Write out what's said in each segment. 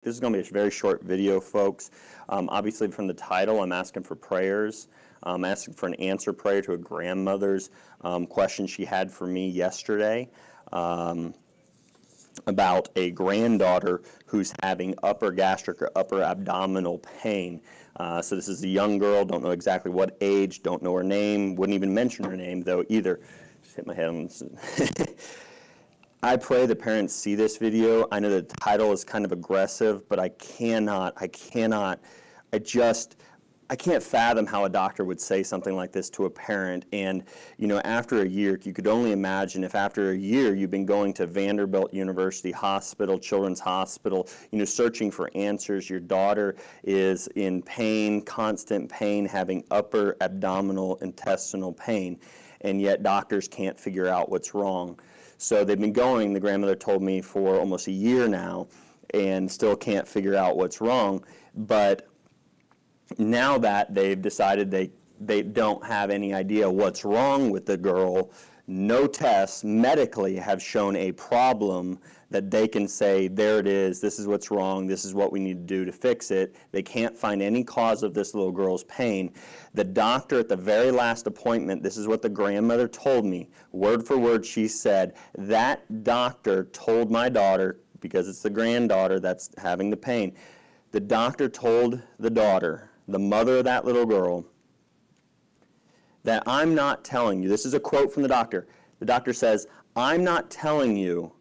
This is going to be a very short video, folks. Obviously, from the title, I'm asking for prayers. I'm asking for an answer prayer to a grandmother's question she had for me yesterday about a granddaughter who's having upper gastric or upper abdominal pain. So this is a young girl, don't know exactly what age, don't know her name, wouldn't even mention her name, though, either. Just hit my head on I pray the parents see this video. I know the title is kind of aggressive, but I can't fathom how a doctor would say something like this to a parent. And, you know, after a year, you could only imagine if after a year you've been going to Vanderbilt University Hospital, Children's Hospital, you know, searching for answers. Your daughter is in pain, constant pain, having upper abdominal intestinal pain, and yet doctors can't figure out what's wrong. So they've been going, the grandmother told me, for almost a year now and still can't figure out what's wrong. But now that they've decided they don't have any idea what's wrong with the girl, no tests medically have shown a problem that they can say, there it is, this is what's wrong, this is what we need to do to fix it. They can't find any cause of this little girl's pain. The doctor at the very last appointment, this is what the grandmother told me, word for word she said, that doctor told my daughter, because it's the granddaughter that's having the pain, the doctor told the daughter, the mother of that little girl, that I'm not telling you, this is a quote from the doctor says, I'm not telling you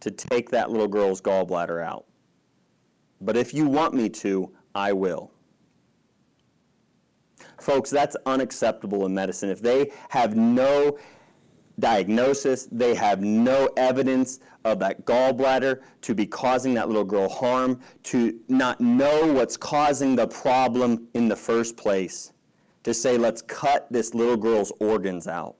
to take that little girl's gallbladder out, but if you want me to, I will. Folks, that's unacceptable in medicine. If they have no diagnosis, they have no evidence of that gallbladder to be causing that little girl harm, to not know what's causing the problem in the first place, to say, let's cut this little girl's organs out.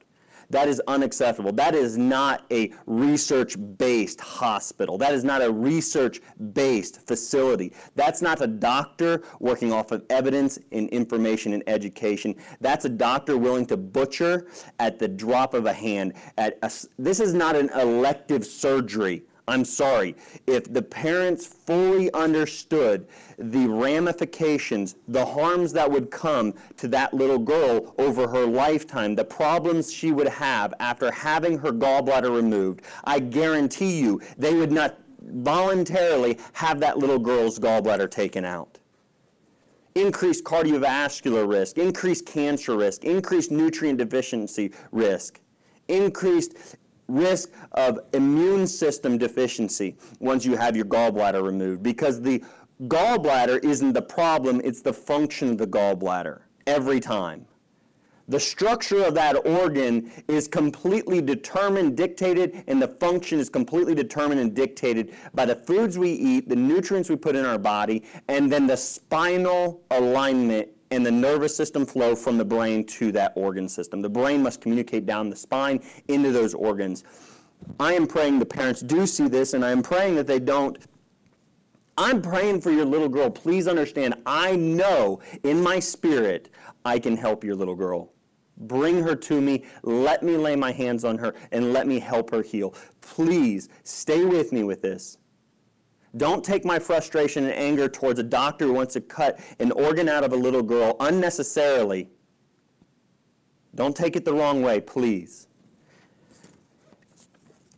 That is unacceptable. That is not a research-based hospital. That is not a research-based facility. That's not a doctor working off of evidence and information and education. That's a doctor willing to butcher at the drop of a hand. This is not an elective surgery. I'm sorry. If the parents fully understood the ramifications, the harms that would come to that little girl over her lifetime, the problems she would have after having her gallbladder removed, I guarantee you they would not voluntarily have that little girl's gallbladder taken out. Increased cardiovascular risk, increased cancer risk, increased nutrient deficiency risk, increased risk of immune system deficiency once you have your gallbladder removed, because the gallbladder isn't the problem, it's the function of the gallbladder every time. The structure of that organ is completely determined, dictated, and the function is completely determined and dictated by the foods we eat, the nutrients we put in our body, and then the spinal alignment and the nervous system flow from the brain to that organ system. The brain must communicate down the spine into those organs. I am praying the parents do see this, and I am praying that they don't. I'm praying for your little girl. Please understand, I know in my spirit I can help your little girl. Bring her to me. Let me lay my hands on her, and let me help her heal. Please stay with me with this. Don't take my frustration and anger towards a doctor who wants to cut an organ out of a little girl unnecessarily. Don't take it the wrong way, please.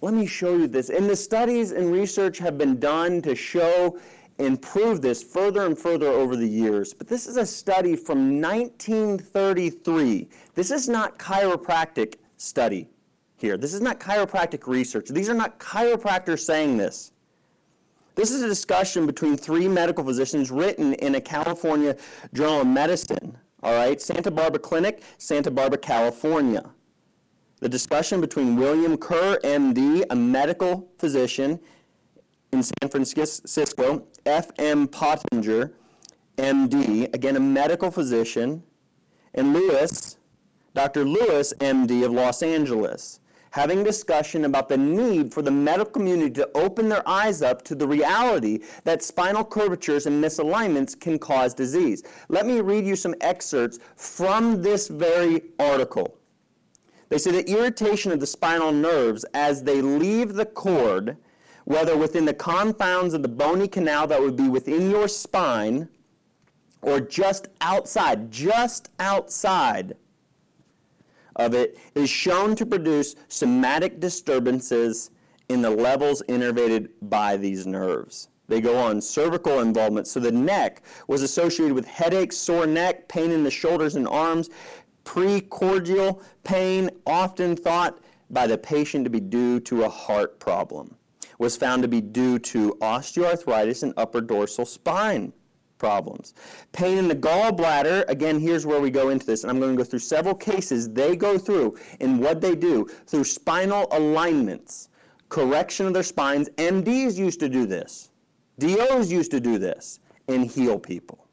Let me show you this. And the studies and research have been done to show and prove this further and further over the years. But this is a study from 1933. This is not chiropractic study here. This is not chiropractic research. These are not chiropractors saying this. This is a discussion between three medical physicians written in a California Journal of Medicine, all right? Santa Barbara Clinic, Santa Barbara, California. The discussion between William Kerr, MD, a medical physician in San Francisco, F.M. Pottinger, MD, again a medical physician, and Dr. Lewis, MD of Los Angeles, having discussion about the need for the medical community to open their eyes up to the reality that spinal curvatures and misalignments can cause disease. Let me read you some excerpts from this very article. They say that irritation of the spinal nerves as they leave the cord whether within the confines of the bony canal that would be within your spine or just outside of it, is shown to produce somatic disturbances in the levels innervated by these nerves. They go on cervical involvement. So the neck was associated with headaches, sore neck, pain in the shoulders and arms, precordial pain, often thought by the patient to be due to a heart problem, was found to be due to osteoarthritis and upper dorsal spine problems. Pain in the gallbladder, again, here's where we go into this, and I'm going to go through several cases they go through and what they do through spinal alignments, correction of their spines. MDs used to do this. DOs used to do this and heal people.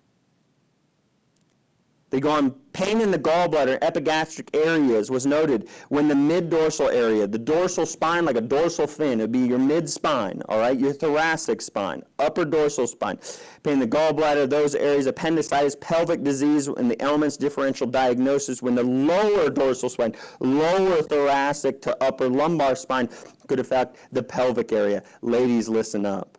They go on pain in the gallbladder, epigastric areas was noted when the mid-dorsal area, the dorsal spine like a dorsal fin, it would be your mid-spine, all right, your thoracic spine, upper dorsal spine. Pain in the gallbladder, those areas, appendicitis, pelvic disease, and the elements differential diagnosis when the lower dorsal spine, lower thoracic to upper lumbar spine could affect the pelvic area. Ladies, listen up.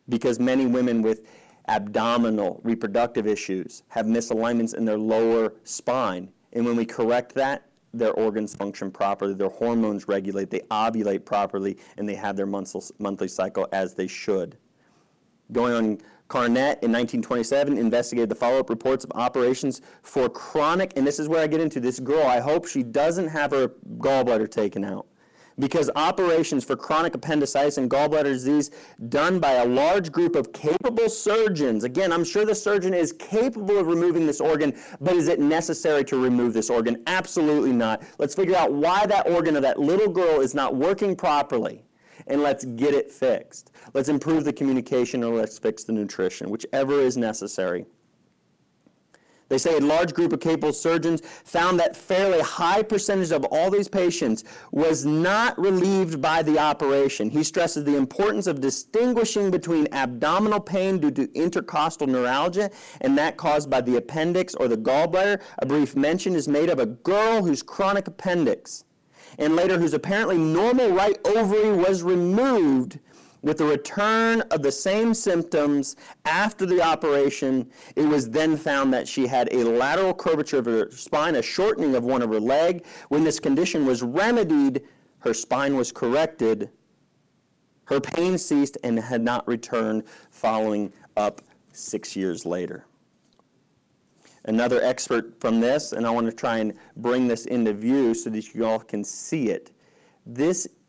Because many women with abdominal reproductive issues have misalignments in their lower spine. And when we correct that, their organs function properly, their hormones regulate, they ovulate properly, and they have their monthly cycle as they should. Going on, Carnett in 1927 investigated the follow-up reports of operations for chronic, and this is where I get into this girl, I hope she doesn't have her gallbladder taken out. Because operations for chronic appendicitis and gallbladder disease done by a large group of capable surgeons. Again, I'm sure the surgeon is capable of removing this organ, but is it necessary to remove this organ? Absolutely not. Let's figure out why that organ of that little girl is not working properly, and let's get it fixed. Let's improve the communication, or let's fix the nutrition, whichever is necessary. They say a large group of capable surgeons found that fairly high percentage of all these patients was not relieved by the operation. He stresses the importance of distinguishing between abdominal pain due to intercostal neuralgia and that caused by the appendix or the gallbladder. A brief mention is made of a girl whose chronic appendix and later whose apparently normal right ovary was removed. With the return of the same symptoms after the operation, it was then found that she had a lateral curvature of her spine, a shortening of one of her legs. When this condition was remedied, her spine was corrected, her pain ceased, and had not returned following up 6 years later. Another expert from this, and I want to try and bring this into view so that you all can see it.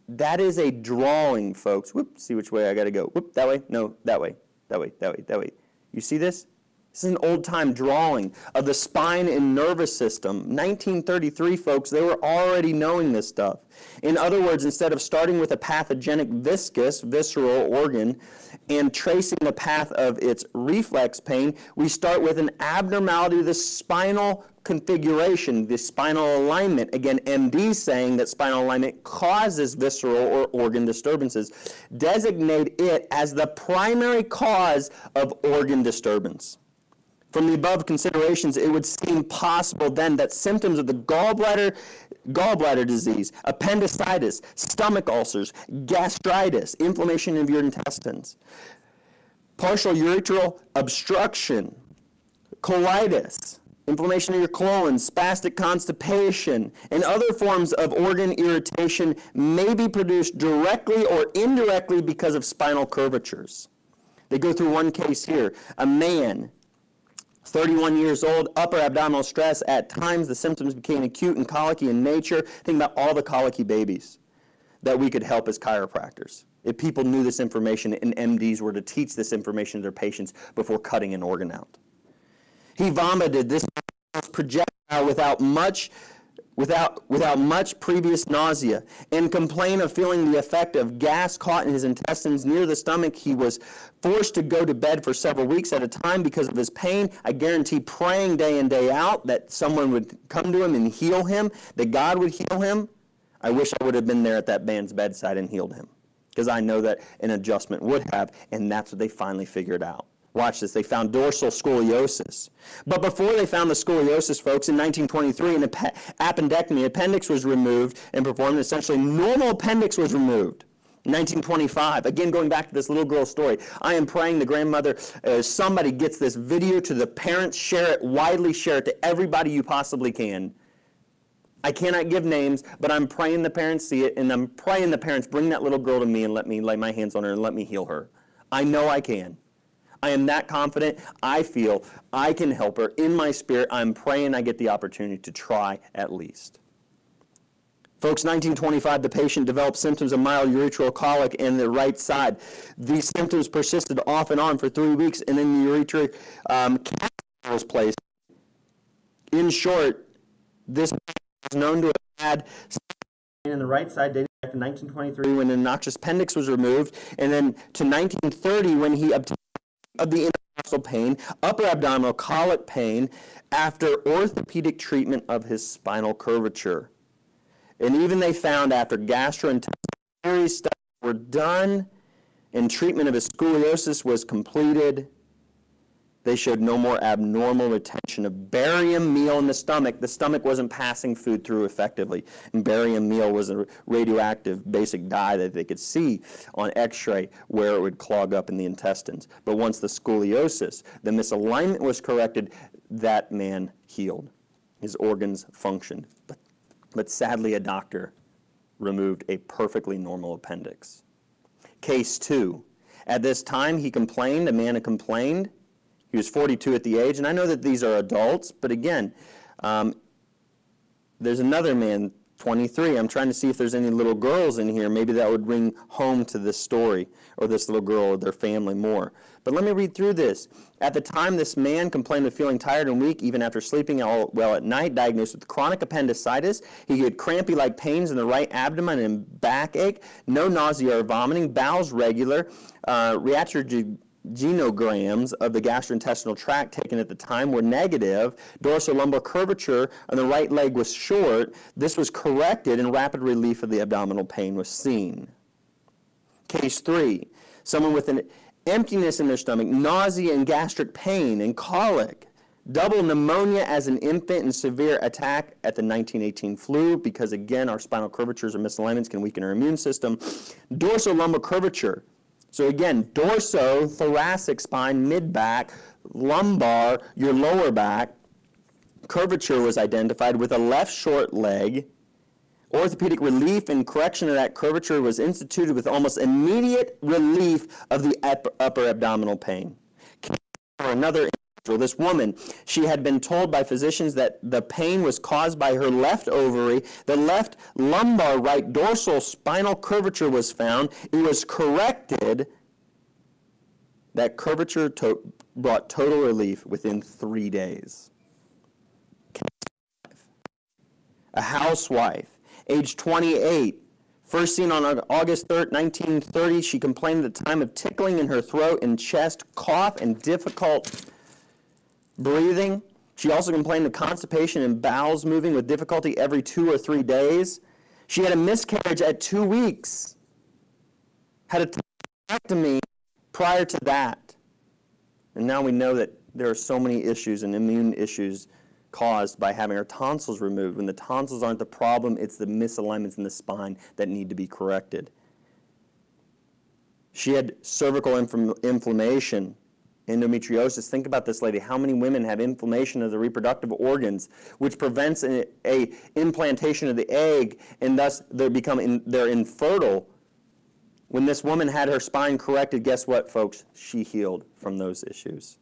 That is a drawing, folks. Whoop, see which way I got to go. Whoop, that way? No, that way. That way, that way, that way. You see this? This is an old-time drawing of the spine and nervous system. 1933, folks, they were already knowing this stuff. In other words, instead of starting with a pathogenic visceral organ, and tracing the path of its reflex pain, we start with an abnormality of the spinal configuration, the spinal alignment. Again, MD saying that spinal alignment causes visceral or organ disturbances. Designate it as the primary cause of organ disturbance. From the above considerations, it would seem possible then that symptoms of the gallbladder disease, appendicitis, stomach ulcers, gastritis, inflammation of your intestines, partial urethral obstruction, colitis, inflammation of your colon, spastic constipation, and other forms of organ irritation may be produced directly or indirectly because of spinal curvatures. They go through one case here. A man, 31 years old, upper abdominal stress. At times, the symptoms became acute and colicky in nature. Think about all the colicky babies that we could help as chiropractors. If people knew this information and MDs were to teach this information to their patients before cutting an organ out. He vomited this projectile without much previous nausea and complained of feeling the effect of gas caught in his intestines near the stomach. He was forced to go to bed for several weeks at a time because of his pain. I guarantee praying day in, day out that someone would come to him and heal him, that God would heal him. I wish I would have been there at that man's bedside and healed him, because I know that an adjustment would have, and that's what they finally figured out. Watch this. They found dorsal scoliosis. But before they found the scoliosis, folks, in 1923, an appendectomy, appendix was removed and performed. Essentially, normal appendix was removed. 1925, again going back to this little girl's story, I am praying the grandmother, somebody gets this video to the parents, share it, widely share it to everybody you possibly can. I cannot give names, but I'm praying the parents see it, and I'm praying the parents bring that little girl to me and let me lay my hands on her and let me heal her. I know I can. I am that confident. I feel I can help her. In my spirit, I'm praying I get the opportunity to try at least. Folks, 1925, the patient developed symptoms of mild urethral colic in the right side. These symptoms persisted off and on for 3 weeks, and then the urethral catheter was placed. In short, this was known to have had in the right side dating back to 1923 when the noxious appendix was removed, and then to 1930 when he obtained of the intercostal pain, upper abdominal colic pain after orthopedic treatment of his spinal curvature. And even they found after gastrointestinal studies were done and treatment of his scoliosis was completed, they showed no more abnormal retention of barium meal in the stomach. The stomach wasn't passing food through effectively. And barium meal was a radioactive basic dye that they could see on x-ray where it would clog up in the intestines. But once the scoliosis, the misalignment was corrected, that man healed. His organs functioned. But sadly, a doctor removed a perfectly normal appendix. Case 2. At this time, he complained, a man had complained. He was 42 at the age, and I know that these are adults, but again, there's another man, 23. I'm trying to see if there's any little girls in here. Maybe that would ring home to this story, or this little girl or their family more. But let me read through this. At the time, this man complained of feeling tired and weak even after sleeping well at night, diagnosed with chronic appendicitis. He had crampy-like pains in the right abdomen and backache, no nausea or vomiting, bowels regular, reactogenograms of the gastrointestinal tract taken at the time were negative. Dorsolumbar curvature on the right leg was short. This was corrected and rapid relief of the abdominal pain was seen. Case 3, someone with an emptiness in their stomach, nausea and gastric pain and colic, double pneumonia as an infant and severe attack at the 1918 flu because, again, our spinal curvatures or misalignments can weaken our immune system. Dorsolumbar curvature. So again, dorso-thoracic spine, mid-back, lumbar, your lower back. Curvature was identified with a left short leg. Orthopedic relief and correction of that curvature was instituted with almost immediate relief of the upper abdominal pain. Another individual, this woman, she had been told by physicians that the pain was caused by her left ovary. The left lumbar right dorsal spinal curvature was found. It was corrected. That curvature brought total relief within 3 days. A housewife, age 28, first seen on August 3rd, 1930. She complained at the time of tickling in her throat and chest, cough, and difficult breathing. She also complained of constipation and bowels moving with difficulty every 2 or 3 days. She had a miscarriage at 2 weeks. Had a hysterectomy prior to that. And now we know that there are so many issues and immune issues caused by having our tonsils removed. When the tonsils aren't the problem, it's the misalignments in the spine that need to be corrected. She had cervical inflammation, endometriosis. Think about this, lady. How many women have inflammation of the reproductive organs, which prevents a implantation of the egg, and thus they're infertile? When this woman had her spine corrected, guess what, folks? She healed from those issues.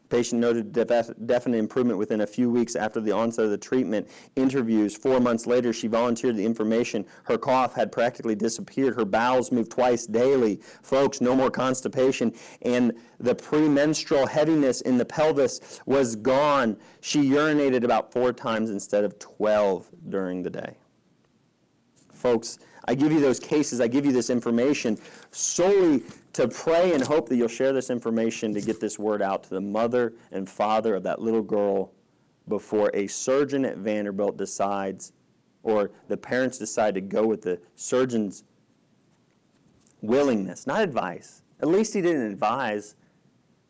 Patient noted definite improvement within a few weeks after the onset of the treatment. Interviews, 4 months later, she volunteered the information. Her cough had practically disappeared. Her bowels moved twice daily. Folks, no more constipation. And the premenstrual heaviness in the pelvis was gone. She urinated about 4 times instead of 12 during the day. Folks, I give you those cases, I give you this information solely to pray and hope that you'll share this information to get this word out to the mother and father of that little girl before a surgeon at Vanderbilt decides, or the parents decide to go with the surgeon's willingness, not advice. At least he didn't advise.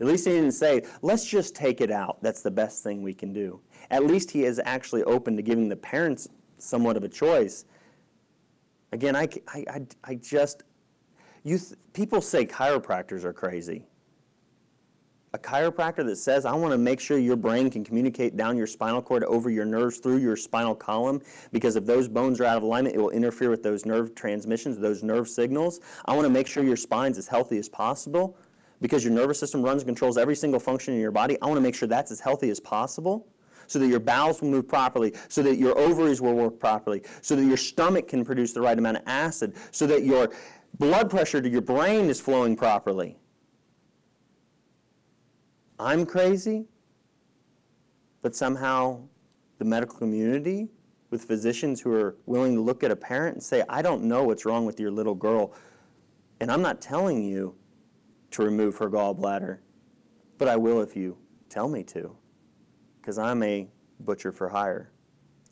At least he didn't say, let's just take it out. That's the best thing we can do. At least he is actually open to giving the parents somewhat of a choice. Again, I just People say chiropractors are crazy. A chiropractor that says, I want to make sure your brain can communicate down your spinal cord over your nerves through your spinal column, because if those bones are out of alignment, it will interfere with those nerve transmissions, those nerve signals. I want to make sure your spine's as healthy as possible, because your nervous system runs and controls every single function in your body. I want to make sure that's as healthy as possible, so that your bowels will move properly, so that your ovaries will work properly, so that your stomach can produce the right amount of acid, so that your blood pressure to your brain is flowing properly. I'm crazy, but somehow the medical community, with physicians who are willing to look at a parent and say, I don't know what's wrong with your little girl, and I'm not telling you to remove her gallbladder, but I will if you tell me to, because I'm a butcher for hire,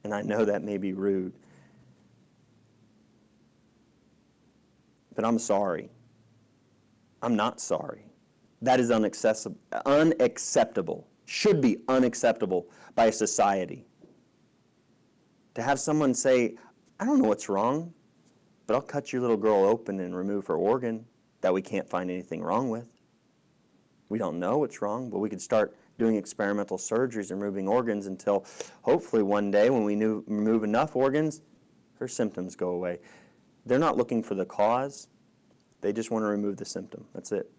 and I know that may be rude. But I'm sorry. I'm not sorry. That is unacceptable, should be unacceptable by society. To have someone say, I don't know what's wrong, but I'll cut your little girl open and remove her organ that we can't find anything wrong with. We don't know what's wrong, but we could start doing experimental surgeries and removing organs until hopefully one day when we remove enough organs, her symptoms go away. They're not looking for the cause. They just want to remove the symptom. That's it.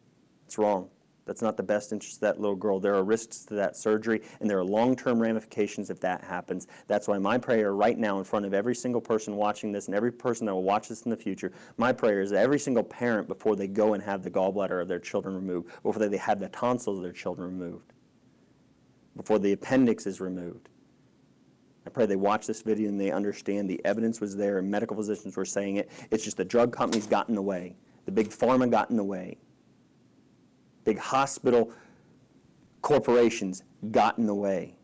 It's wrong. That's not the best interest of that little girl. There are risks to that surgery, and there are long-term ramifications if that happens. That's why my prayer right now in front of every single person watching this and every person that will watch this in the future, my prayer is that every single parent, before they go and have the gallbladder of their children removed, before they have the tonsils of their children removed, before the appendix is removed, I pray they watch this video and they understand the evidence was there and medical physicians were saying it. It's just the drug companies got in the way. The big pharma got in the way. Big hospital corporations got in the way.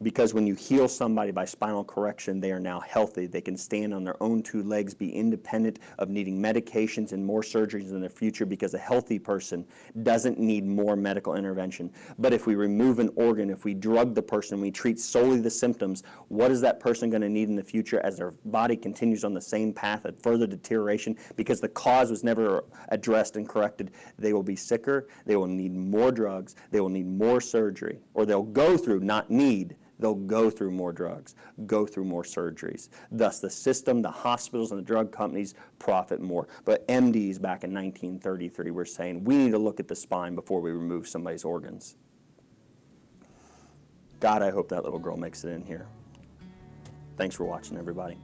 Because when you heal somebody by spinal correction, they are now healthy. They can stand on their own two legs, be independent of needing medications and more surgeries in the future, because a healthy person doesn't need more medical intervention. But if we remove an organ, if we drug the person, we treat solely the symptoms, what is that person going to need in the future as their body continues on the same path of further deterioration because the cause was never addressed and corrected? They will be sicker, they will need more drugs, they will need more surgery, or they'll go through, not need, they'll go through more drugs, go through more surgeries. Thus, the system, the hospitals, and the drug companies profit more. But MDs back in 1933 were saying, we need to look at the spine before we remove somebody's organs. God, I hope that little girl makes it in here. Thanks for watching, everybody.